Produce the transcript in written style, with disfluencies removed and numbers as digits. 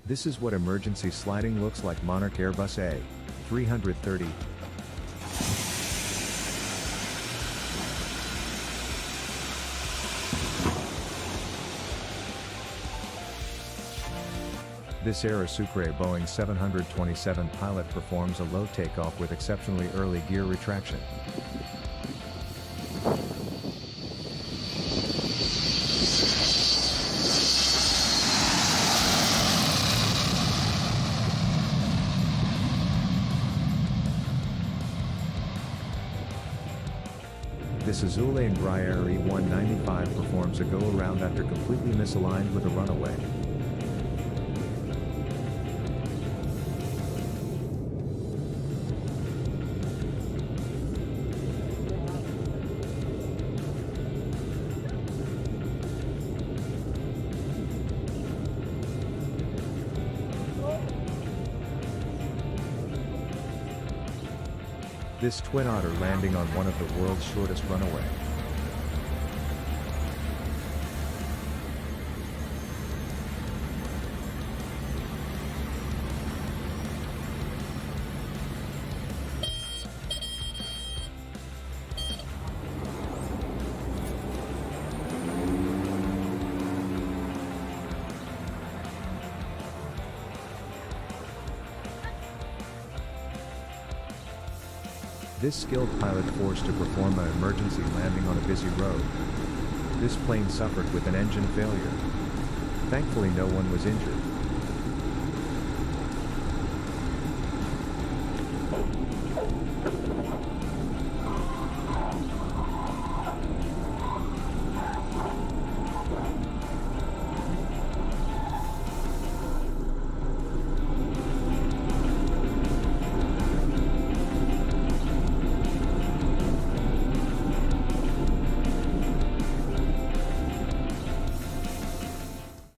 This is what emergency sliding looks like. Monarch Airbus A330. This Aero Sucre Boeing 727 pilot performs a low takeoff with exceptionally early gear retraction. This Azule and Embraer E195 performs a go-around after completely misaligned with a runaway. This Twin Otter landing on one of the world's shortest runaway. This skilled pilot forced to perform an emergency landing on a busy road. This plane suffered with an engine failure. Thankfully no one was injured.